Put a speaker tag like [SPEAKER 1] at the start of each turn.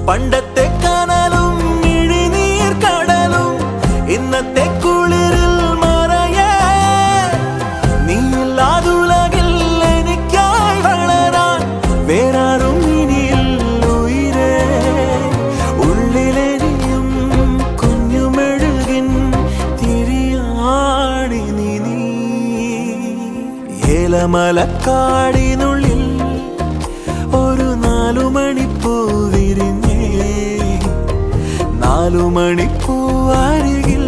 [SPEAKER 1] പണ്ടത്തെ കനലും ഇഴിനീർ കടലും ഇന്നത്തെ കുളിരിൽ മറയേ നീയില്ലാതുലകിൽ എനിക്കായി വളരാൻ വേറാരും ഇനിയില്ല ഉയിരേ ഉള്ളിലെരിയും കുഞ്ഞുമെഴുകിൻ തിരിയാണി നീ ഏലമലക്കാടിനുള്ളിൽ ഒരു 4 മണിപ്പൂ വിരിഞ്ഞേ 4 മണിപ്പൂ അരികിൽ